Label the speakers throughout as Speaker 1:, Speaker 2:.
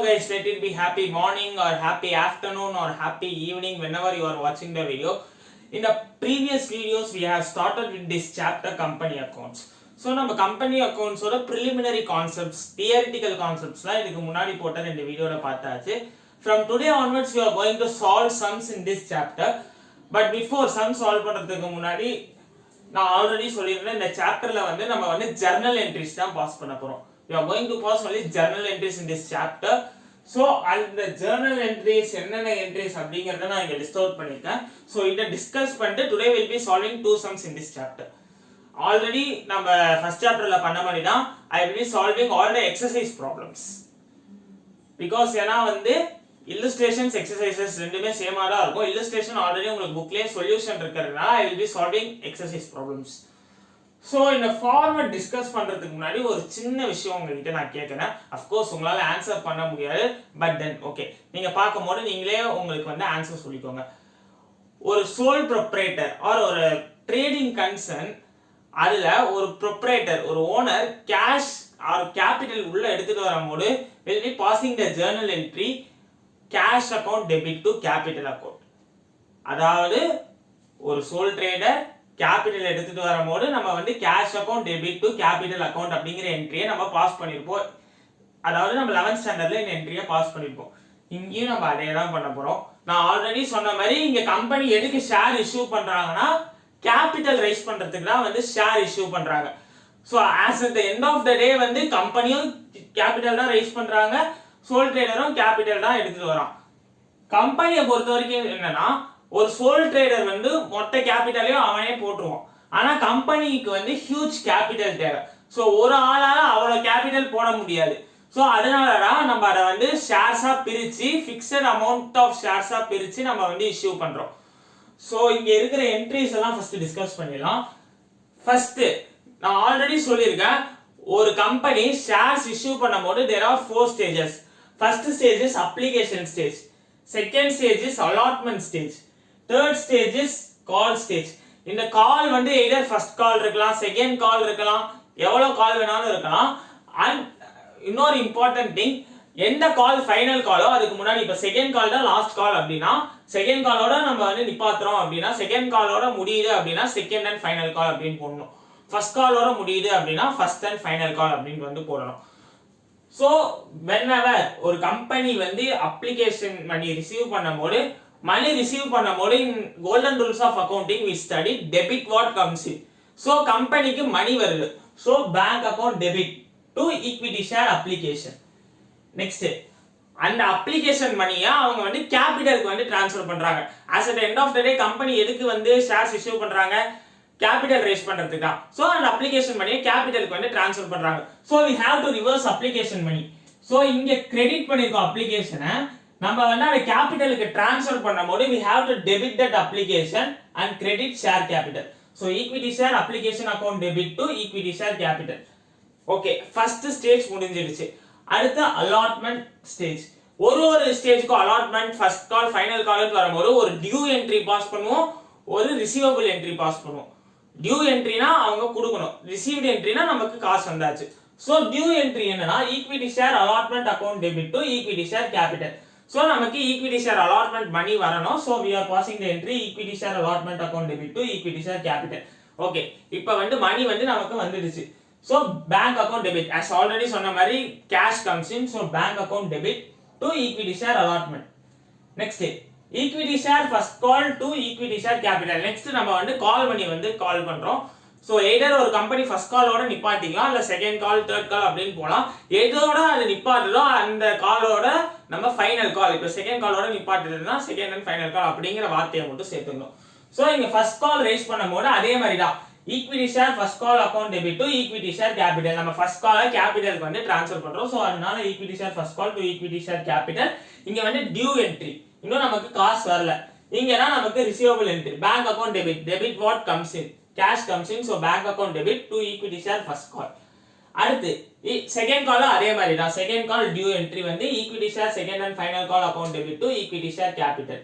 Speaker 1: guys, let it be happy morning or happy afternoon or happy evening whenever you are watching the video. In the previous videos we have started with this chapter company accounts. So நம்ம company accounts ஓட preliminary concepts, theoretical concepts லாம் இதுக்கு முன்னாடி போட்ட ரெண்டு வீடியோல பார்த்தாச்சு. From today onwards we are going to solve sums in this chapter. But before sum solve பண்றதுக்கு முன்னாடி நான் ஆல்ரெடி சொல்லியிருந்தேன் இந்த சாப்டர்ல வந்து நம்ம வந்து journal entries தான் பாஸ் பண்ண போறோம். We are going to pass only journal entries in this chapter. So அந்த journal entries என்னென்ன entries அப்படிங்கறத நான் இங்க லிஸ்ட் அவுட் பண்ணிருக்கேன். So இத டிஸ்கஸ் பண்ணிட்டு today will be solving two sums in this chapter. Already நம்ம first chapterல பண்ண மாதிரி தான் I will be solving all the exercise problems. Because ஏனா வந்து illustrations exercises ரெண்டுமே சேமா தான் இருக்கும். Illustration already உங்களுக்கு bookலயே சொல்யூஷன் இருக்குறதுனால I will be solving exercise problems. So இந்த ஃபார்மட் டிஸ்கஸ் பண்றதுக்கு முன்னாடி ஒரு சின்ன விஷயம் உங்ககிட்ட நான் கேட்கறேன். of course உங்களால ஆன்சர் பண்ண முடியாது, but then okay, நீங்க பாக்கும்போது நீங்களே உங்களுக்கு வந்து ஆன்சர் சொல்லிக்கோங்க. ஒரு sole proprietor or ஒரு ட்ரேடிங் கன்சர்ன், அதுல ஒரு proprietor, ஒரு ஓனர் கேஷ் ஆர் கேபிட்டல் உள்ள எடுத்துட்டு வரும்போது will be passing the journal entry cash account debit to capital account. அதாவது ஒரு sole trader கேபிட்டல் எடுத்துட்டு வரும்போது நம்ம வந்து cash account debit to capital account அப்படிங்கிற என்ட்ரியை நம்ம பாஸ் பண்ணிருப்போம். அதாவது நம்ம 11th ஸ்டாண்டர்ட்ல இந்த என்ட்ரியை பாஸ் பண்ணிருப்போம். இங்கேயும் நம்ம அதே தான் பண்ண போறோம். நான் ஆல்ரெடி சொன்ன மாதிரி இங்க கம்பெனி எதுக்கு ஷேர் இஷ்யூ பண்றாங்கன்னா கேபிட்டல் ரைஸ் பண்றதுக்கு தான் வந்து ஷேர் இஷ்யூ பண்றாங்க. So as at the end of the day வந்து கம்பெனியும் கேபிட்டல் தான் ரைஸ் பண்றாங்க, சோல் ட்ரேடரும் கேபிட்டல் தான் எடுத்துட்டு வரான். கம்பெனியை பொறுத்த வரைக்கும் என்னன்னா ஒரு சோல் ட்ரேடர் வந்து மொத்த கேபிட்டலையும் அவனே போட்டுருவான். ஆனா கம்பெனிக்கு வந்து ஹியூஜ் கேபிட்டல் தேவை. ஸோ ஒரு ஆளால அவ்வளோ கேபிட்டல் போட முடியாது. ஸோ அதனாலதான் நம்ம அதை வந்து ஷேர்ஸா பிரிச்சு ஃபிக்ஸட் அமௌண்ட் ஆஃப் ஷேர்ஸா பிரிச்சு நம்ம வந்து இஷ்யூ பண்றோம். ஸோ இங்க இருக்கிற என்ட்ரிஸ் எல்லாம் ஃபர்ஸ்ட் டிஸ்கஸ் பண்ணிடலாம். ஃபர்ஸ்ட் நான் ஆல்ரெடி சொல்லியிருக்கேன், ஒரு கம்பெனி ஷேர்ஸ் இஷ்யூ பண்ணும்போது there are 4 stages. First stage is application stage. Second stage is allotment stage. Third stage is call stage. இந்த கால் வந்து either first call இருக்கலாம், second call இருக்கலாம், எவ்வளவு கால் வேணாலும் இருக்கலாம். அண்ட் இன்னொரு இம்பார்ட்டன்ட் திங், எந்த கால் ஃபைனல் காலோ அதுக்கு முன்னாடி இப்போ செகண்ட் கால் தான் லாஸ்ட் கால் அப்படின்னா செகண்ட் காலோட நம்ம வந்து நிப்பாத்துறோம் அப்படின்னா செகண்ட் காலோட முடியுது அப்படின்னா செகண்ட் அண்ட் ஃபைனல் கால் அப்படின்னு போடணும். ஃபர்ஸ்ட் காலோட முடியுது அப்படின்னா ஃபர்ஸ்ட் அண்ட் ஃபைனல் கால் அப்படின்னு வந்து போடணும். ஸோ whenever ஒரு கம்பெனி வந்து அப்ளிகேஷன் மணி ரிசீவ் பண்ணும்போது மணி ரிசீவ் பண்ணும்போது golden rules of accounting we study debit what comes in. So கம்பெனிக்கு மணி வருது, so bank account debit to equity share application. Next அந்த அப்ளிகேஷன் மணியை அவங்க வந்து கேபிட்டலுக்கு வந்து டிரான்ஸ்ஃபர் பண்றாங்க. as at the end of the day company எதுக்கு வந்து ஷேர்ஸ் இஷ்யூ பண்றாங்க, கேபிட்டல் ரைஸ் பண்றதுக்கு தான். ஸோ அந்த அப்ளிகேஷன் மணியை கேபிட்டலுக்கு வந்து டிரான்ஸ்ஃபர் பண்றாங்க. So we have to reverse application money. So இங்க கிரெடிட் பண்ணிருக்கோம் அப்ளிகேஷனை, நம்ம வந்து அந்த கேபிட்டலுக்கு டிரான்ஸ்ஃபர் பண்ணும்போது we have to debit that application and credit share capital. So equity share application account debit to equity share capital. Okay, first stage முடிஞ்சிடுச்சு. அடுத்து அலாட்மெண்ட் ஸ்டேஜ். ஒரு ஸ்டேஜ்க்கு அலாட்மெண்ட், ஃபர்ஸ்ட் கால், ஃபைனல் கால்னு வரும்போது ஒரு டியூ என்ட்ரி பாஸ் பண்ணுவோம், ஒரு receivable entry pass பண்ணுவோம். Due என்ட்ரினா அவங்க கொடுக்கணும், ரிசீவ்டு என்ட்ரினா நமக்கு காசு வந்தாச்சு. ஸோ டியூ என்ட்ரி என்னன்னா equity share allotment account debit to equity share capital. So நமக்கு ஈக்விட்டி ஷேர் அலாட்மெண்ட் மணி வரணும். So we are passing the entry equity share allotment account debit to equity share capital. Okay, இப்போ வந்து மணி வந்து நமக்கு வந்துடுச்சு. So bank account debit, as already சொன்ன மாதிரி cash comes in, so bank account debit to equity share allotment. Next equity share first call to equity share capital. Next நம்ம வந்து கால் பண்ணி வந்து கால் பண்றோம். ஸோ எய்தர் ஒரு கம்பெனி ஃபர்ஸ்ட் காலோட நிப்பாட்டிக்கலாம், இல்லை செகண்ட் கால், தேர்ட் கால் அப்படின்னு போகலாம். எதோட அது நிப்பாட்டுதோ அந்த காலோட நம்ம ஃபைனல் கால், இப்போ செகண்ட் காலோட நிப்பாட்டுதுன்னா செகண்ட் அண்ட் ஃபைனல் கால் அப்படிங்கிற வார்த்தையை மட்டும் சேர்த்துக்கணும். ஸோ இங்க ஃபர்ஸ்ட் கால் ரைஸ் பண்ணும்போது அதே மாதிரி தான் equity share first call account debit to equity share capital. நம்ம ஃபர்ஸ்ட் காலை கேபிட்டலுக்கு வந்து டிரான்ஸ்ஃபர் பண்றோம். ஸோ அதனால equity share first call to equity share capital. இங்க வந்து டியூ என்ட்ரி, இன்னும் நமக்கு காசு வரல. இங்கன்னா நமக்கு receivable entry, bank account debit, debit what comes in, cash comes in, so bank account debit to equity share first call. அடுத்து second call அதே மாதிரி தான், செகண்ட் கால் டியூ என்ட்ரி வந்து equity share second and final call account debit to equity share capital.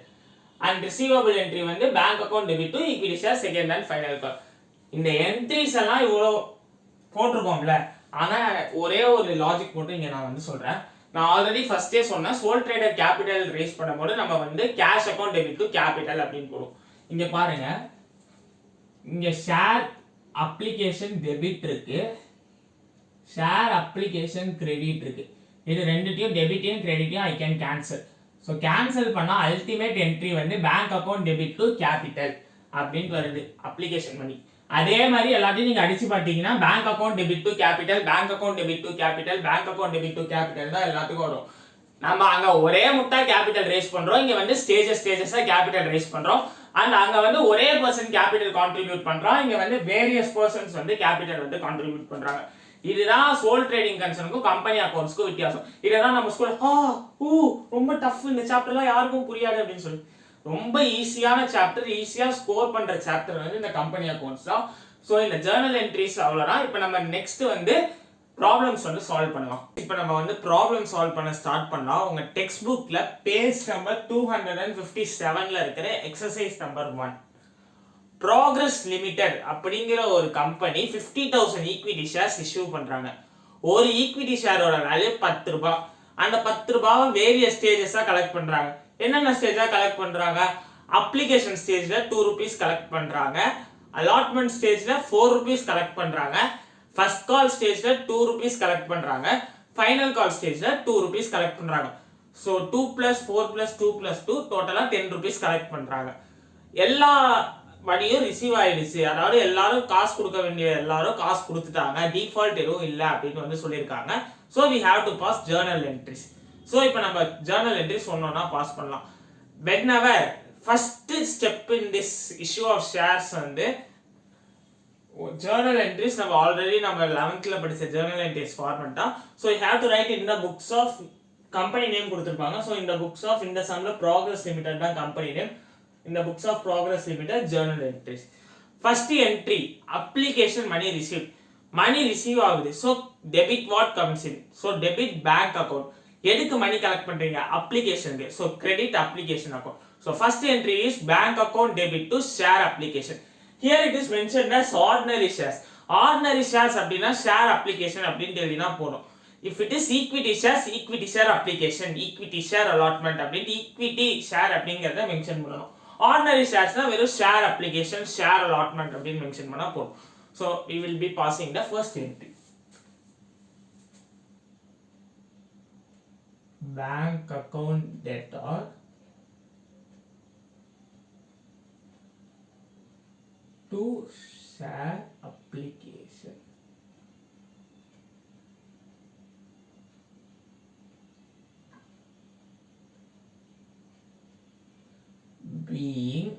Speaker 1: And receivable entry வந்து bank account debit to equity share second and final call. இந்த entries எல்லாம் இவ்வளோ போட்டிருக்கோம்ல, ஆனா ஒரே ஒரு லாஜிக் மட்டும் இங்க நான் வந்து சொல்றேன். நான் ஆல்ரெடி ஃபர்ஸ்டே சொன்னேன் சோல் ட்ரேடர் கேபிட்டல் ரேஸ் பண்ணும்போது நம்ம வந்து cash account debit to capital அப்படின்னு போடுவோம். இங்க பாருங்க, இங்க ஷேர் அப்ளிகேஷன் டெபிட் இருக்கு, ஷேர் அப்ளிகேஷன் கிரெடிட் இருக்கு. இது ரெண்டுத்தையும் டெபிட்டையும் கிரெடிட்டையும் I can cancel. So cancel பண்ணால் அல்டிமேட் என்ட்ரி வந்து bank account debit to capital அப்படின்ட்டு வருது அப்ளிகேஷன் மணி. அதே மாதிரி எல்லாத்தையும் நீங்க அடிச்சு பார்த்தீங்கன்னா bank account debit to capital, bank account debit to capital, bank account debit to capital தான் எல்லாத்துக்கும் வரும். நம்ம அங்க ஒரே முட்டா கேபிட்டல் ரேஸ் பண்றோம், இங்க வந்து ஸ்டேஜஸா கேபிட்டல் ரேஸ் பண்றோம். அண்ட் அங்க வந்து ஒரே பர்சன் கேபிட்டல் கான்ட்ரிபியூட் பண்றோம், இங்க வந்து வேரியஸ் பர்சன்ஸ் வந்து கேபிட்டல் வந்து கான்ட்ரிபியூட் பண்றாங்க. இதுதான் சோல் ட்ரேடிங் கன்சர்னுக்கும் கம்பெனி அக்கௌண்ட்ஸ்க்கும் வித்தியாசம். இதுதான் நம்ம ஸ்கூல் ரொம்ப டஃப், இந்த சாப்டர்லாம் யாருக்கும் புரியாது அப்படின்னு சொல்லி. ரொம்ப ஈஸியான சாப்டர், ஈஸியா ஸ்கோர் பண்ற சாப்டர் வந்து இந்த கம்பெனி அக்கௌண்ட்ஸ் தான். ஸோ இந்த ஜேர்னல் என்ட்ரிஸ் அவ்வளோதான். இப்போ நம்ம நெக்ஸ்ட் வந்து ப்ராப்ளம்ஸ் வந்து சால்வ் பண்ணலாம். இப்போ நம்ம வந்து ப்ராப்ளம் சால்வ் பண்ண ஸ்டார்ட் பண்ணலாம். உங்க டெக்ஸ்ட் புக்ல பேஜ் நம்பர் 257ல இருக்கிற எக்ஸசைஸ் நம்பர் 1. ப்ராக்ரஸ் லிமிடெட் அப்படிங்கிற ஒரு கம்பெனி 50,000 ஈக்விட்டி ஷேர்ஸ் இஷ்யூ பண்றாங்க. ஒரு ஈக்விட்டி ஷேரோட வேல்யூ 10 ரூபாய். அந்த 10 ரூபாவை வேரியஸ் ஸ்டேஜஸா கலெக்ட் பண்றாங்க. என்னென்ன ஸ்டேஜா கலெக்ட் பண்றாங்க? அப்ளிகேஷன் ஸ்டேஜ்ல 2 ரூபீஸ் கலெக்ட் பண்றாங்க, அலாட்மெண்ட் ஸ்டேஜ்ல 4 ரூபீஸ் கலெக்ட் பண்றாங்க, ஃபர்ஸ்ட் கால் ஸ்டேஜ்ல 2 ரூபீஸ் கலெக்ட் பண்றாங்க, ஃபைனல் கால் ஸ்டேஜ்ல 2 ரூபீஸ் கலெக்ட் பண்றாங்க. ஸோ 2 + 4 + 2 + 2 டோட்டலா 10 ரூபீஸ் கலெக்ட் பண்றாங்க. எல்லா மணியும் ரிசீவ் ஆயிடுச்சு, அதாவது எல்லாரும் காசு கொடுக்க வேண்டிய எல்லாரும் காசு கொடுத்துட்டாங்க, டிஃபால்ட் எதுவும் இல்லை அப்படின்னு வந்து சொல்லியிருக்காங்க. So we have to pass journal entries. So இப்போ நம்ம ஜேர்னல் என்ட்ரிஸ் சொன்னோம்னா பாஸ் பண்ணலாம். whenever first step in this issue of shares வந்து journal entries நம்ம ஆல்ரெடி நம்ம 11th படிச்ச journal entries ஃபார்மட் தான். So you have to write in the books of company name கொடுத்துருப்பாங்க. ஸோ இந்த புக்ஸ் ஆஃப் இந்த சம்ல ப்ராக்ரஸ் லிமிடெட் தான் கம்பெனி நேம். இந்த books of progress limited journal entries. First entry application money receive. Money receive ஆகுது. So debit what comes in. So debit bank account. எதுக்கு money collect பண்றீங்க? அப்ளிகேஷனுக்கு. So credit application account. So first entry is bank account debit to share application. Here it is mentioned as ordinary shares. Ordinary shares அப்படின்னா share application அப்படின்னு எழுதினா போதும். If it is equity shares, equity share application, equity share allotment அப்படின்னு equity share அப்படிங்கறத mention பண்ணணும். Ordinary sharesனா வெறும் share application, share allotment அப்படின்னு mention பண்ணா போதும். So we will be passing the first entry. Bank account debtor to share application. Being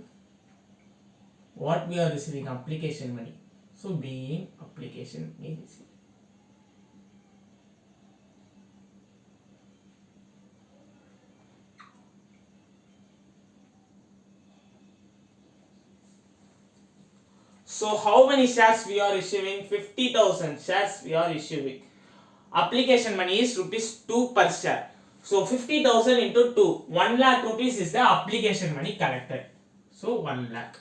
Speaker 1: what we are receiving? Application money. So being application money received. So how many shares we are issuing? 50,000 shares we are issuing. Application money is ₹2 per share. So 50,000 into 2, 1 lakh rupees is the application money collected. So 1 lakh.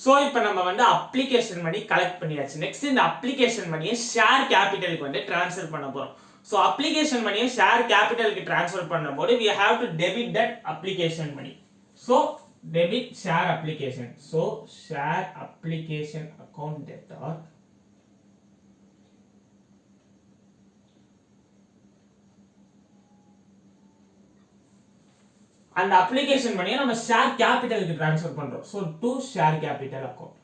Speaker 1: So இப்போ நம்ம வந்து application money collect பண்ணியாச்சு. Next இந்த application மணியை share கேபிட்டலுக்கு வந்து transfer பண்ண போறோம். So application மணியை ஷேர் கேபிட்டலுக்கு ட்ரான்ஸ்ஃபர் பண்ணும்போது we have to debit that application money. So debit share application. So share application account debtor and application money நம்ம ஷேர் கேபிட்டலுக்கு ட்ரான்ஸ்ஃபர் பண்றோம். So to share capital account.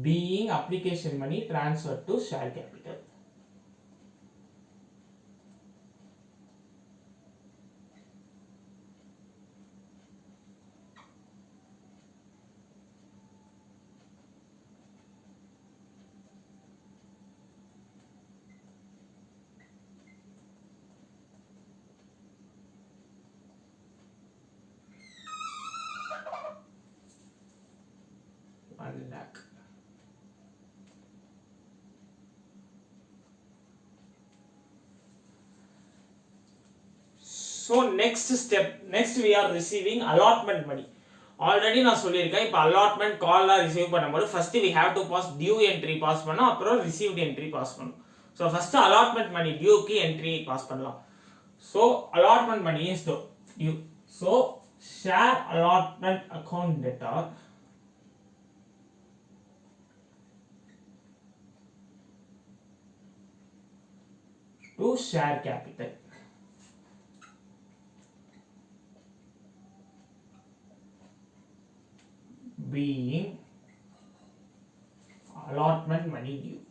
Speaker 1: Being application money transferred to share capital. So next step, next we are receiving allotment money. ஆல்ரெடி நான் சொல்லியிருக்கேன். இப்போ allotment கால்லாம் receive பண்ணும்போது first we have to pass due entry பாஸ் பண்ணோம், அப்புறம் received entry பாஸ் பண்ணோம். ஸோ ஃபர்ஸ்ட் அலாட்மெண்ட் மணி டியூக்கு என்ட்ரி பாஸ் பண்ணலாம். So allotment money is due. So share allotment account டெட்டார் to share capital. Being allotment money due.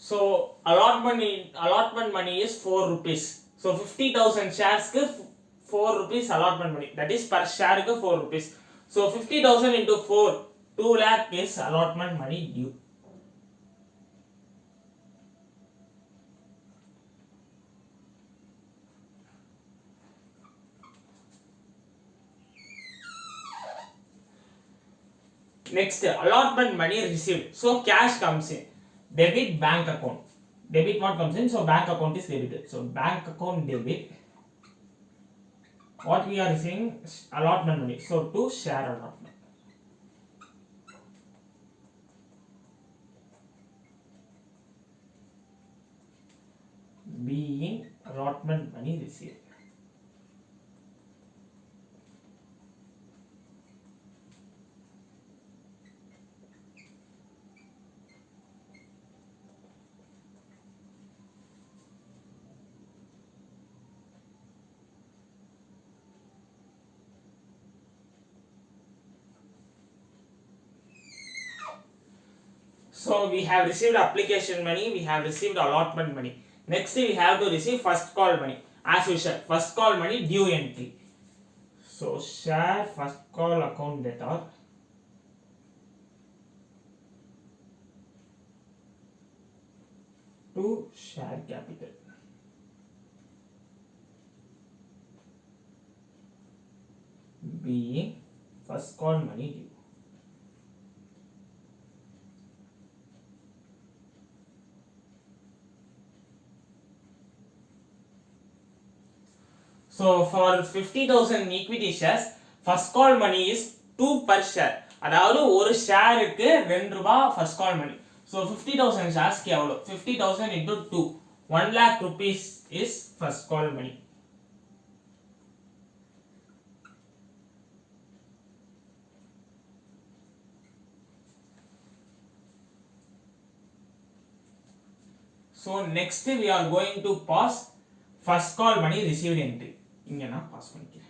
Speaker 1: So allotment money is 4 rupees. So 50,000 shares ku 4 rupees allotment money. That is per share ku 4 rupees. So 50,000 into 4, 2 lakh is allotment money due. Next, allotment money received. So cash comes in. Debit bank account. Debit what comes in? So bank account is debited. So bank account debit. What we are receiving? Allotment money. So to share allotment. Being allotment money received. So we have received application money, we have received allotment money. Next we have to receive first call money. As usual, first call money due entry. So share first call account debtor to share capital. Being first call money due. So for 50,000 equity shares, first call money is 2 per share. அதாவது ஒரு ஷேருக்கு 2 ரூபாய் first call money. So 50,000 ஷேர்ஸ்க்கு எவ்வளோ? 50,000 into 2, 1 lakh rupees is first call money. So next we are going to pass first call money received entry. இங்க நான் pass பண்ணிக்கிறேன்.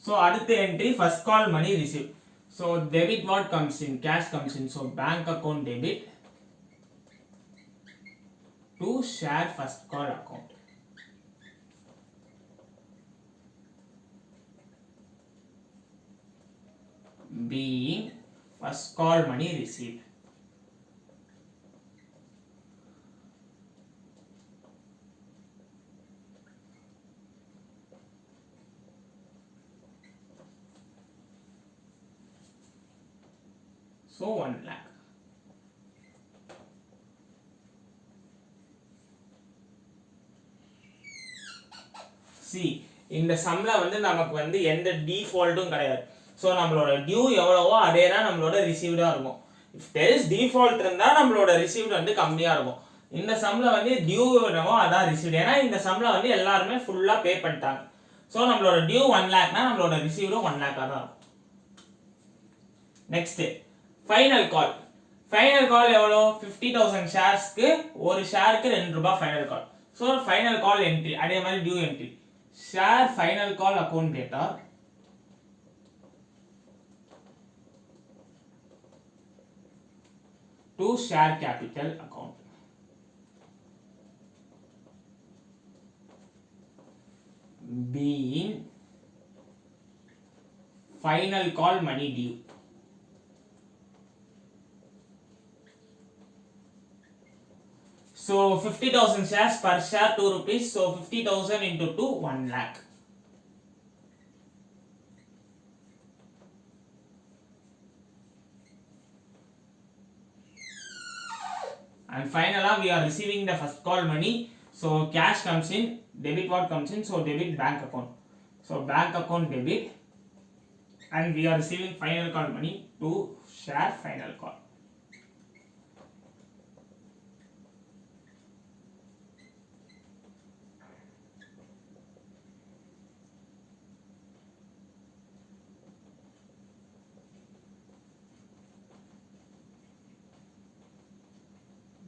Speaker 1: So அடுத்த entry first call money received. So debit what comes in? Cash comes in. So bank account debit to share first call account. Being first call money received. So 1 lakh. See, இந்த சம்ல வந்து நமக்கு வந்து எந்த டிஃபால்ட்டும் கிடையாது. So நம்மளோட due எவ்வளவோ அதே தான் நம்மளோட ரிசீவ்டாக இருக்கும். இஃப் தேர் இஸ் டிஃபால்ட் இருந்தால் நம்மளோட ரிசீவ்டு வந்து கம்மியாக இருக்கும். இந்த சம்ல வந்து டியூ என்னவோ அதான் ரிசீவ்டு. ஏன்னா இந்த சம்ல வந்து எல்லாருமே ஃபுல்லாக பே பண்ணிட்டாங்க. ஸோ நம்மளோட டியூ 1 lakhனா நம்மளோட ரிசீவ்டும் 1 lakh தான் இருக்கும். Next final call. Final call எவ்வளோ? 50,000 ஷேர்ஸ்க்கு ஒரு ஷேருக்கு 2 ரூபாய் final call. So final call entry அதே மாதிரி due entry. Share final call account data to share capital account. Being final call money due. So 50,000 shares per share 2 rupees. So 50,000 into 2 1 lakh. And finally we are receiving the first call money. So cash comes in, debit what comes in, so debit bank account. So bank account debit, and we are receiving final call money to share final call.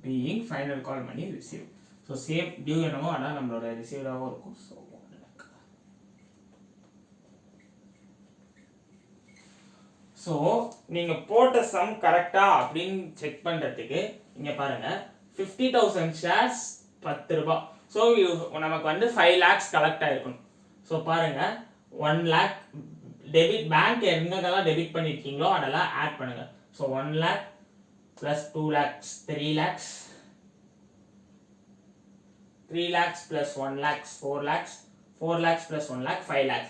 Speaker 1: Being final call money received. So same due என்னமோ ஆனா நம்மளோட ரிசீவ்டாவும் இருக்கும். So 1 lakh. So நீங்கள் போட்ட some கரெக்டா அப்படின்னு check பண்ணுறதுக்கு இங்கே பாருங்க 50,000 ஷேர்ஸ் 10 ரூபாய். ஸோ நமக்கு வந்து 5 lakhs கலெக்ட் ஆயிருக்கணும். ஸோ பாருங்க 1 lakh டெபிட் பேங்க் எங்கெல்லாம் டெபிட் பண்ணியிருக்கீங்களோ அதெல்லாம் ஆட் பண்ணுங்க. So 1 lakh plus 2 lakhs 3 lakhs, 3 lakhs plus 1 lakhs 4 lakhs, 4 lakhs plus 1 lakh 5 lakhs.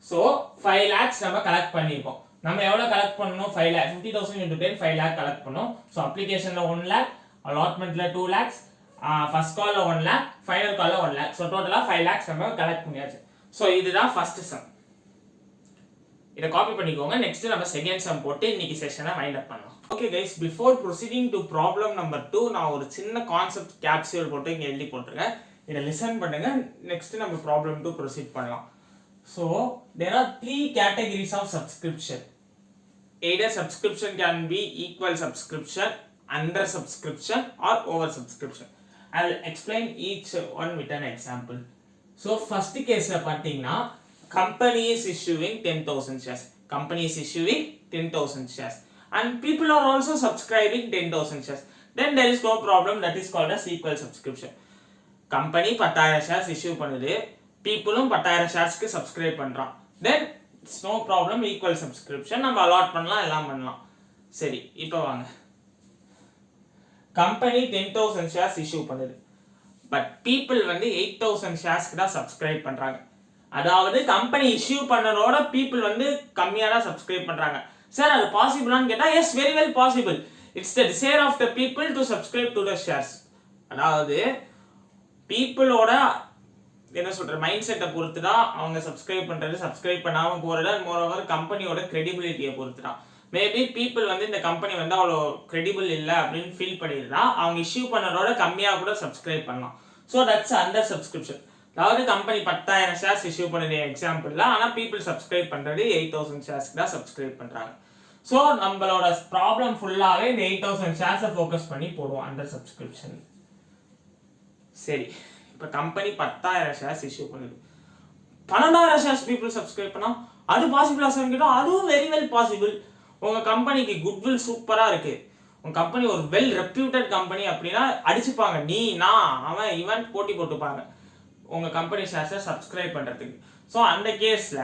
Speaker 1: So 5 lakhs நம்ம கலெக்ட் பண்ணியிருக்கோம். நம்ம எவ்வளோ கலெக்ட் பண்ணணும்? 5 lakh 50,000 into 10 5 lakh கலெக்ட் பண்ணோம். ஸோ அப்ளிகேஷனில் 1 lakh, அலாட்மெண்ட்டில் 2 lakhs, ஃபர்ஸ்ட் காலில் 1 lakh, ஃபைனல் காலில் 1 lakh. ஸோ டோட்டலாக 5 lakhs நம்ம கலெக்ட் பண்ணியாச்சு. ஸோ இதுதான் ஃபர்ஸ்ட் சம். இதை காப்பி பண்ணிக்கோங்க. நெக்ஸ்ட் நம்ம செகண்ட் சம் போட்டு இன்னைக்கு செஷனை வைண்ட் அப் பண்ணலாம். Okay guys, before proceeding to problem number 2 நான் ஒரு சின்ன கான்செப்ட் கேப்சூல் போட்டு இங்கே எழுதி போட்டிருக்கேன். இதை லிசன் பண்ணுங்க. நெக்ஸ்ட் நம்ம ப்ராப்ளம் 2 ப்ரொசீட் பண்ணலாம். So there are 3 categories of subscription. Either subscription can be equal subscription, under subscription or over subscription. I will explain each one with an example. So first case la pathina company is issuing 10,000 shares. Company is issuing 10,000 shares and people are also subscribing 10,000 shares. Then there is no problem, that is called as equal subscription. Company 10,000 shares issue பண்ணுது, பீப்புளும் 10,000 ஷேர்ஸ்க்கு subscribe பண்ணுறான். Then it's no problem, equal subscription நம்ம allot பண்ணலாம், எல்லாம் பண்ணலாம். சரி, இப்போ வாங்க. கம்பெனி 10,000 ஷேர்ஸ் இஷ்யூ பண்ணுது, பட் பீப்புள் வந்து 8,000 ஷேர்ஸ்க்கு தான் சப்ஸ்கிரைப் பண்ணுறாங்க. அதாவது கம்பெனி இஷ்யூ பண்ணதோட பீப்புள் வந்து கம்மியாக தான் சப்ஸ்கிரைப் பண்ணுறாங்க. சார் அது பாசிபிளான்னு கேட்டால் yes, very well possible. It's the desire of the people to subscribe to the shares. அதாவது பீப்புளோட என்ன சொல்ற மைண்ட் செட்டை பொறுத்து தான் அவங்க சப்ஸ்கிரைப் பண்றது, சப்ஸ்கிரைப் பண்ணாம போறது. அண்ட் மோரோவர் கம்பெனியோட கிரெடிபிலிட்டியை பொறுத்து தான். மேபி பீப்புள் வந்து இந்த கம்பெனி வந்து அவ்வளோ கிரெடிபிள் இல்லை அப்படின்னு ஃபீல் பண்ணியிருந்தா அவங்க இஷ்யூ பண்ணதோட கம்மியாக கூட சப்ஸ்கிரைப் பண்ணலாம். So that's under subscription. அதாவது கம்பெனி 10,000 ஷேர்ஸ் இஷ்யூ பண்ணுற எக்ஸாம்பிள், ஆனால் பீப்புள் சப்ஸ்கிரைப் பண்ணுறது 8,000 ஷேர்ஸ்க்கு தான் சப்ஸ்கிரைப் பண்ணுறாங்க. ஸோ நம்மளோட ப்ராப்ளம் ஃபுல்லாகவே இந்த 8,000 ஷேர்ஸை ஃபோக்கஸ் பண்ணி போடுவோம் அண்டர் சப்ஸ்கிரிப்ஷன். சரி, இப்போ கம்பெனி 10,000 ஷேர்ஸ் இஷ்யூ பண்ணுது, 12,000 ஷேர்ஸ் பீப்புள் சப்ஸ்கிரைப் பண்ணா அது பாசிபிளா சார் கேட்டா அதுவும் வெரி வெல் பாசிபிள். உங்க கம்பெனிக்கு குட்வில் சூப்பரா இருக்கு, உங்க கம்பெனி ஒரு வெல் ரெப்யூட்டட் கம்பெனி அப்படின்னா அடிச்சுப்பாங்க, நீ நான் அவன் இவன் போட்டி போட்டுப்பாங்க உங்க கம்பெனி ஷேர்ஸை சப்ஸ்கிரைப் பண்றதுக்கு. ஸோ அந்த கேஸ்ல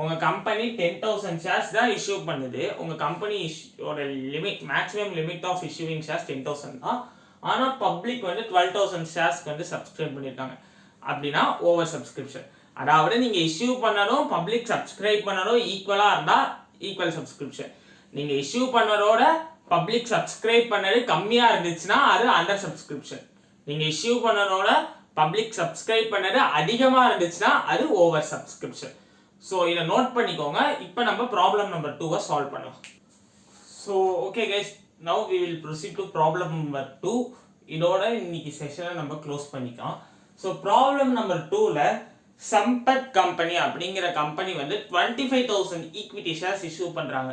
Speaker 1: உங்க கம்பெனி 10,000 ஷேர்ஸ் தான் இஷ்யூ பண்ணுது. உங்க கம்பெனியோட limit, maximum limit of issuing shares 10,000 தான். ஆனால் பப்ளிக் வந்து 12,000 ஷேர்ஸ்க்கு வந்து சப்ஸ்கிரைப் பண்ணியிருக்காங்க. அப்படின்னா ஓவர் சப்ஸ்கிரிப்ஷன். அதாவது நீங்கள் இஷ்யூ பண்ணணும் பப்ளிக் சப்ஸ்கிரைப் பண்ணணும் ஈக்குவலாக இருந்தால் ஈக்குவல் சப்ஸ்கிரிப்ஷன். நீங்கள் இஷ்யூ பண்ணதோட பப்ளிக் சப்ஸ்கிரைப் பண்ணது கம்மியாக இருந்துச்சுன்னா அது அண்டர் சப்ஸ்கிரிப்ஷன். நீங்கள் இஷ்யூ பண்ணதோட பப்ளிக் சப்ஸ்கிரைப் பண்ணது அதிகமாக இருந்துச்சுன்னா அது ஓவர் சப்ஸ்கிரிப்ஷன். ஸோ இதை நோட் பண்ணிக்கோங்க. இப்போ நம்ம ப்ராப்ளம் நம்பர் 2 சால்வ் பண்ணலாம். So okay guys, now we will proceed to problem number 2. இதோட இன்னைக்கு செஷனை நம்ம க்ளோஸ் பண்ணிக்கலாம். ஸோ ப்ராப்ளம் நம்பர் 2ல சம்பத் கம்பெனி அப்படிங்கிற கம்பெனி வந்து 25,000 ஈக்விட்டி ஷேர்ஸ் இஷ்யூ பண்ணுறாங்க.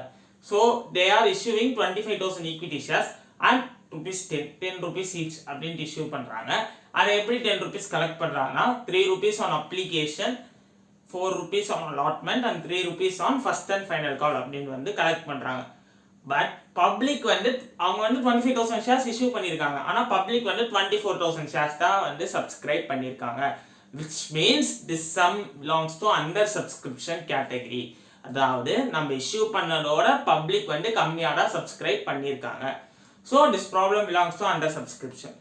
Speaker 1: So they are issuing 25,000 equity shares and ₹10 rupees each அப்படின்ட்டு இஷ்யூ பண்ணுறாங்க. அதை எப்படி 10 rupees கலெக்ட் பண்ணுறாங்கன்னா 3 rupees on application, 4 rupees on allotment and 3 rupees on first and final call அப்படின்னு வந்து கலெக்ட் பண்ணுறாங்க. பட் பப்ளிக் வந்து அவங்க வந்து 25,000 ஷேர்ஸ் இஷ்யூ பண்ணியிருக்காங்க. ஆனால் பப்ளிக் வந்து 24,000 ஷேர்ஸ் தான் வந்து சப்ஸ்கிரைப் பண்ணியிருக்காங்க. which means this sum belongs to under subscription category. அதாவது நம்ம இஷ்யூ பண்ணதோட பப்ளிக் வந்து கம்மியாக தான் சப்ஸ்கிரைப் பண்ணியிருக்காங்க. So this problem belongs to under subscription.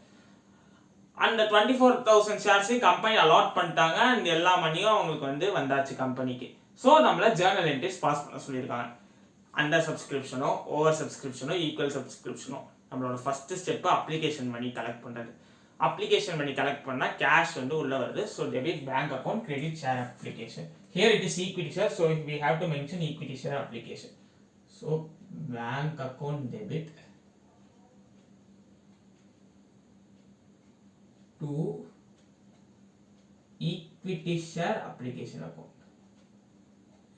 Speaker 1: அந்த 24,000 ஷேர்ஸையும் கம்பெனி அலாட் பண்ணிட்டாங்க அண்ட் எல்லா மணியும் அவங்களுக்கு வந்து வந்தாச்சு கம்பெனிக்கு. ஸோ நம்மள ஜேர்னல் என்ட்ரிஸ் பாஸ் பண்ண சொல்லியிருக்காங்க. அண்டர் சப்ஸ்கிரிப்ஷனோ ஓவர் சப்ஸ்கிரிப்ஷனோ ஈக்குவல் சப்ஸ்கிரிப்ஷனோ நம்மளோட first step application money collect பண்ணுறது. அப்ளிகேஷன் மணி கலெக்ட் பண்ணால் கேஷ் வந்து உள்ளே வருது. So debit bank account, credit share application. Here it is equity share, so we have to mention equity share application. So bank account debit to equity share application account.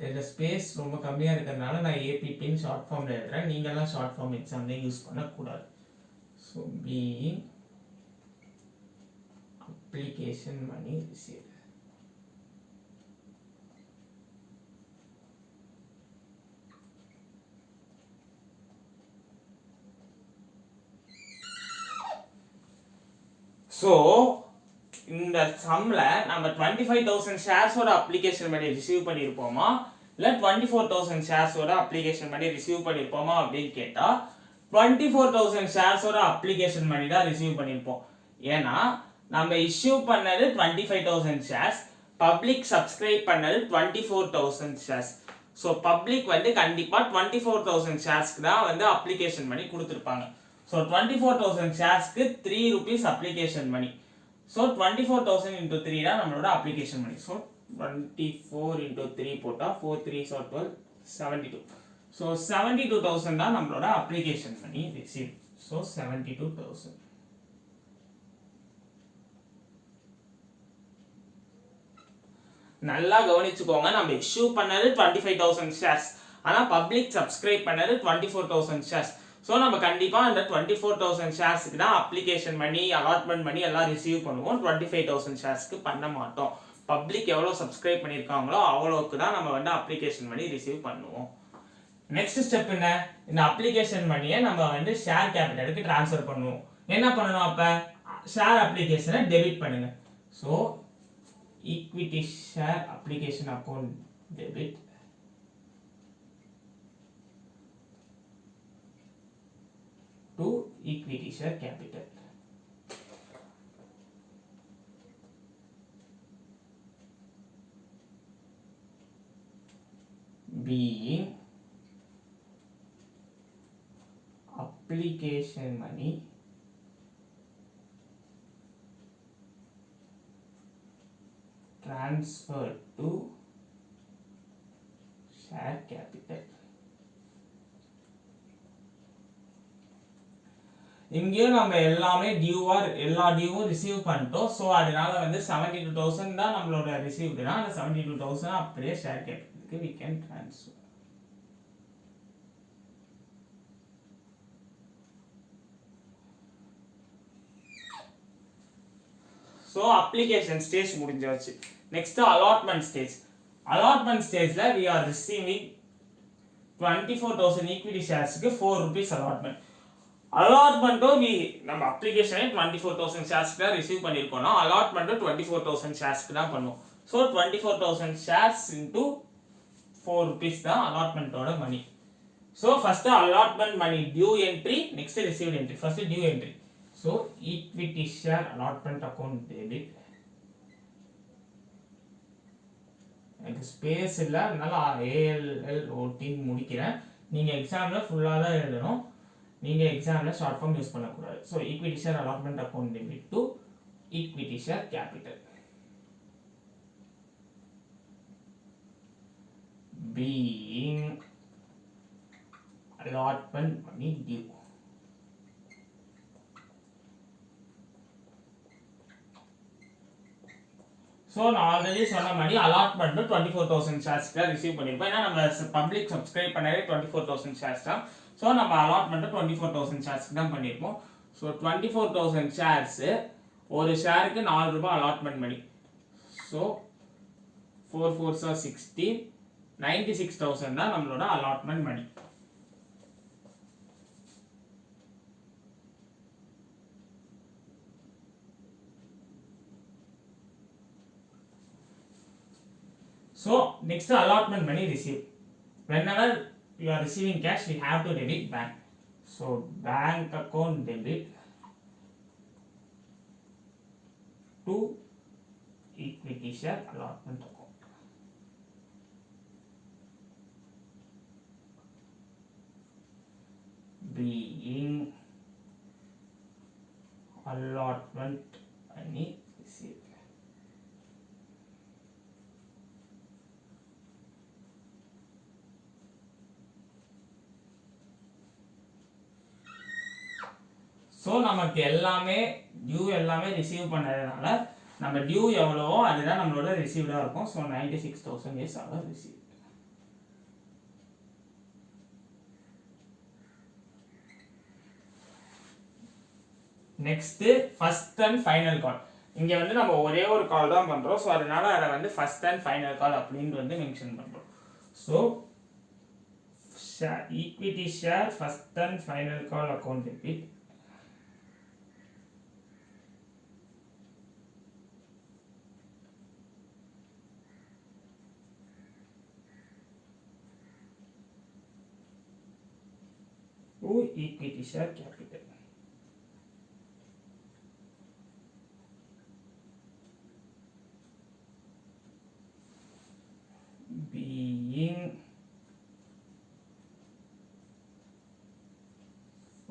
Speaker 1: இந்த space ரொம்ப கம்மியாக இருக்கிறதுனால நான் ஏபிபின்னு short ஃபார்மில் எழுதுறேன். நீங்கள்லாம் short form எக்ஸாம்லேயும் use பண்ணக்கூடாது. So being application money received. So இந்த சம்மில் நம்ம 25,000 ஷேர்ஸோட அப்ளிகேஷன் பண்ணி ரிசீவ் பண்ணியிருப்போமா இல்லை 24,000 ஷேர்ஸோட அப்ளிகேஷன் பண்ணி ரிசீவ் பண்ணியிருப்போமா அப்படின்னு கேட்டால் 24,000 ஷேர்ஸோட அப்ளிகேஷன் பண்ணி தான் ரிசீவ் பண்ணியிருப்போம். ஏன்னா நம்ம இஷ்யூ பண்ணது 25,000 ஷேர்ஸ், பப்ளிக் சப்ஸ்கிரைப் பண்ணது 24,000 ஷேர்ஸ். ஸோ பப்ளிக் வந்து கண்டிப்பாக 24,000 ஷேர்ஸ்க்கு தான் வந்து அப்ளிகேஷன் பண்ணி கொடுத்துருப்பாங்க. ஸோ 24,000 ஷேர்ஸ்க்கு 3 rupees application money. So 24,000 into 3 தான் நம்மளோட அப்ளிகேஷன் மணி. ஸோ 24 into 3 போட்டால் 4 3s are 12, 72. ஸோ 72,000 தான் நம்மளோட அப்ளிகேஷன் மணி ரிசீவ். ஸோ 72,000. நல்லா கவனிச்சுக்கோங்க, நம்ம இஷ்யூ பண்ணது 25,000 ஷேர்ஸ், ஆனால் பப்ளிக் சப்ஸ்கிரைப் பண்ணது 24,000 ஷேர்ஸ். ஸோ நம்ம கண்டிப்பாக அந்த 24,000 ஷேர்ஸுக்கு தான் அப்ளிகேஷன் பண்ணி அலாட்மெண்ட் பண்ணி எல்லாம் ரிசீவ் பண்ணுவோம். 25,000 ஷேர்ஸ்க்கு பண்ண மாட்டோம். பப்ளிக் எவ்வளோ சப்ஸ்கிரைப் பண்ணியிருக்காங்களோ அவ்வளோக்கு தான் நம்ம வந்து அப்ளிகேஷன் பண்ணி ரிசீவ் பண்ணுவோம். நெக்ஸ்ட் ஸ்டெப் என்ன? இந்த அப்ளிகேஷன் பண்ணியை நம்ம வந்து ஷேர் கேபிட்டலுக்கு ட்ரான்ஸ்ஃபர் பண்ணுவோம். என்ன பண்ணணும்? அப்போ ஷேர் அப்ளிகேஷனை டெபிட் பண்ணுங்க. So equity share application account debit to equity share capital. Being application money transferred to share capital. இங்கேயும் நம்ம எல்லாமே எல்லா டியூவும் ரிசீவ் பண்ணிட்டோம். ஸோ அதனால வந்து 72,000 தான் நம்மளோட ரிசீவ்டுனா அந்த 72,000 அப்படியே ஷேர் கேபிட்டலுக்கு we can transfer. So application stage முடிஞ்சாச்சு. Next allotment stage. அலாட்மெண்ட் ஸ்டேஜ்ல we are receiving 24,000 ஈக்விட்டி ஷேர்ஸ்க்கு 4 rupees அலாட்மெண்ட். அலாட்மெண்ட்டும் நம்ம அப்ளிகேஷனே 24,000 ஷேர்ஸ்க்கு தான் ரிசீவ் பண்ணியிருக்கோம்னா அலாட்மெண்ட்டும் 24,000 ஷேர்ஸ்க்கு தான் பண்ணுவோம். ஸோ 24,000 ஷேர்ஸ் இன்டூ 4 rupees தான் அலாட்மெண்ட்டோட money. So first allotment money due entry, next received entry. First due entry. So equity share allotment account debit. எனக்கு ஸ்பேஸ் இல்லை, அதனால ALLOT முடிக்கிறேன். நீங்கள் எக்ஸாமில் ஃபுல்லாக தான் எழுதணும். நீங்கள் எக்ஸாமில் ஷார்ட் ஃபார்ம் யூஸ் பண்ணக்கூடாது. So equity share allotment account debit to equity share capital. Being allotment money due. So நான் ஆல்ரெடி சொன்ன மாதிரி அலாட்மெண்ட் 24,000 ஷேர்ஸ் தான் ரிசீவ் பண்ணியிருப்போம். ஏன்னா நம்ம பப்ளிக் சப்ஸ்கிரைப் பண்ணவே 24,000 ஷேர்ஸ் தான். ஸோ நம்ம அலாட்மெண்ட் 24,000 ஷேர்ஸ்க்கு தான் பண்ணியிருப்போம். ஸோ 24,000 ஷேர்ஸ் ஒரு ஷேருக்கு 4 ரூபாய் allotment money. So 4 4s are 16, 96,000 தான் நம்மளோட allotment money. So next allotment money received. Whenever you are receiving cash, we have to debit bank. So bank account debit to equity share allotment account. Being allotment money received. So நமக்கு எல்லாமே due எல்லாமே receive பண்ணதுனால நம்ம due எவ்வளவோ அதுதான் நம்மளோட ரிசீவ்டாக இருக்கும். So 96,000 is our receive. Next first and final call. இங்கே வந்து நம்ம ஒரே ஒரு கால் தான் பண்ணுறோம். ஸோ அதனால அதை வந்து ஃபர்ஸ்ட் அண்ட் ஃபைனல் கால் அப்படின்னு வந்து மென்ஷன் பண்ணுறோம். So equity share first and final call account debit to equity share capital. Being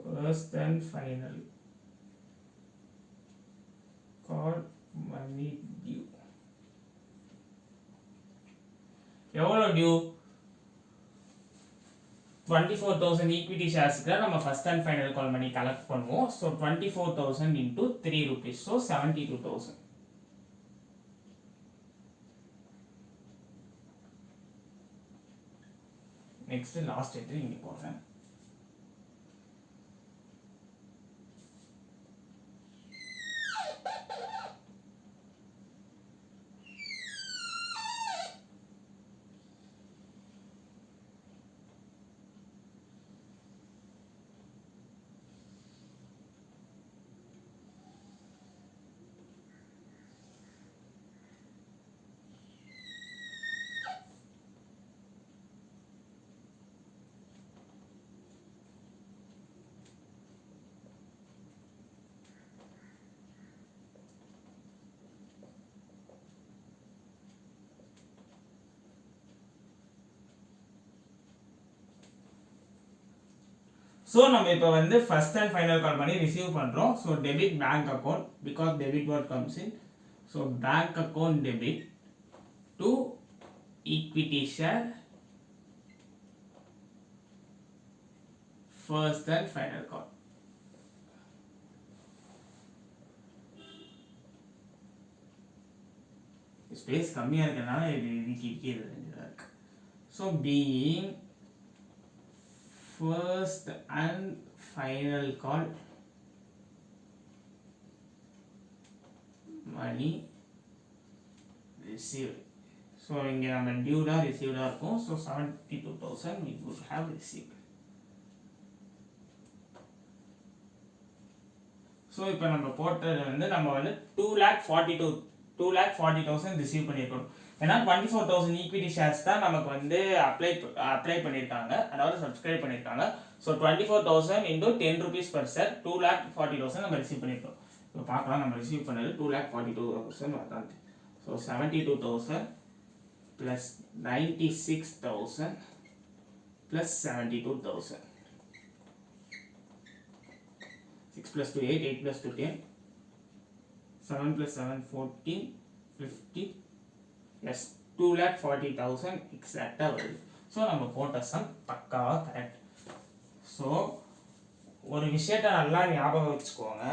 Speaker 1: first and final call money due. எவ்வளோ டியூ? 24,000 ஈக்விட்டி ஷேர்ஸ்க்கு நம்ம first and final call money collect பண்ணுவோம். So 24,000 into 3 rupees, so 72,000. Next last entry இங்கே போடுறேன். So நம்ம இப்போ வந்து first and final கால் பண்ணி ரிசீவ் பண்ணுறோம். So debit bank account, because debit word comes in. So bank account debit to equity share first and final call. Space கம்மியாக இருக்கிறதுனால இது கீழே இருக்கு. So being first and final call money received. So இங்க நம்ம due received இருக்கும். So 72,000 we would have received. So இப்போ நம்ம போட்டது வந்து நம்ம வந்து 2,40,000 ரிசீவ் பண்ணியிருக்கோம். ஏன்னா 24,000 ஈக்விட்டி ஷேர்ஸ் தான் நமக்கு வந்து அப்ளை பண்ணியிருக்காங்க, அதாவது சப்ஸ்கிரைப் பண்ணியிருக்காங்க. So 24,000 into 10 rupees per share, 2,40,000 நம்ம ரிசீவ் பண்ணியிருக்கோம். இப்போ பார்க்கலாம் நம்ம ரிசீவ் பண்ணது 2,42,000 வராது. So 72,000 plus 96,000 plus 72,000. 6 plus 2 8, 8 plus 2 10, 7 plus 7 14 50 yes 2,40,000 எக்ஸாக்டாக வருது. ஸோ நம்ம போட்ட சம் பக்காவாக கரெக்ட். ஸோ ஒரு விஷயத்த நல்லா ஞாபகம் வச்சுக்கோங்க,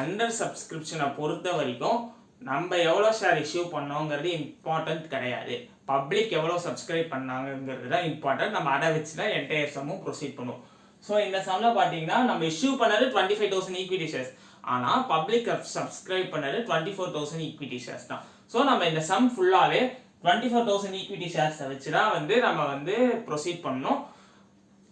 Speaker 1: அண்டர் சப்ஸ்கிரிப்ஷனை பொறுத்த வரைக்கும் நம்ம எவ்வளோ ஷேர் இஷ்யூ பண்ணோங்கிறது இம்பார்ட்டன்ட் கிடையாது, பப்ளிக் எவ்வளோ சப்ஸ்கிரைப் பண்ணாங்கிறது தான் இம்பார்ட்டன்ட். நம்ம அதை வச்சு தான் என்டையர் சம்மும் ப்ரொசீட் பண்ணுவோம். ஸோ இந்த சம்மில் பார்த்தீங்கன்னா நம்ம இஷ்யூ பண்ணது 25,000 ஈக்விட்டி ஷேர்ஸ், ஆனால் பப்ளிக் சப்ஸ்கிரைப் பண்ணது 24,000 ஈக்விட்டி ஷேர்ஸ் தான். ஸோ நம்ம இந்த சம் ஃபுல்லாகவே 24,000 ஈக்விட்டி ஷேர்ஸை வச்சு தான் நம்ம ப்ரொசீட் பண்ணோம்.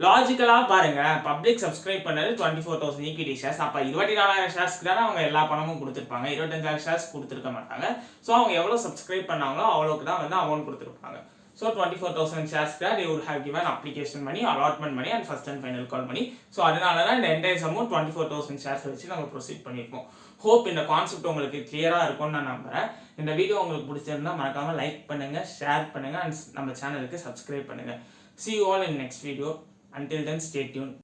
Speaker 1: லாஜிக்கலாக பாருங்க, பப்ளிக் சப்ஸ்கிரைப் பண்ணது 24,000 ஈக்விட்டி ஷேர்ஸ், அப்போ 24,000 ஷேர்ஸ்க்கு தானே அவங்க எல்லா பணமும் கொடுத்துருப்பாங்க, 25,000 ஷேர்ஸ் கொடுத்துருக்க மாட்டாங்க. ஸோ அவங்க எவ்வளோ சப்ஸ்கிரைப் பண்ணாங்களோ அவ்வளோக்கு தான் அமௌண்ட் கொடுத்துருப்பாங்க. So 24,000 ஷேர்ஸ்க்கு they would have given application money, allotment money and first and final call money. So அதனால தான் இந்த என்டையர் சம்மும் 24,000 ஷேர்ஸ் வச்சு நம்ம ப்ரொசீட் பண்ணியிருக்கோம். ஹோப் இந்த கான்செப்ட் உங்களுக்கு கிளியராக இருக்கும்னு நான் நம்புறேன். இந்த வீடியோ உங்களுக்கு பிடிச்சிருந்தா மறக்காமல் லைக் பண்ணுங்கள், ஷேர் பண்ணுங்கள் அண்ட் நம்ம சேனலுக்கு சப்ஸ்கிரைப் பண்ணுங்கள். See you all in next video. Until then, stay tuned.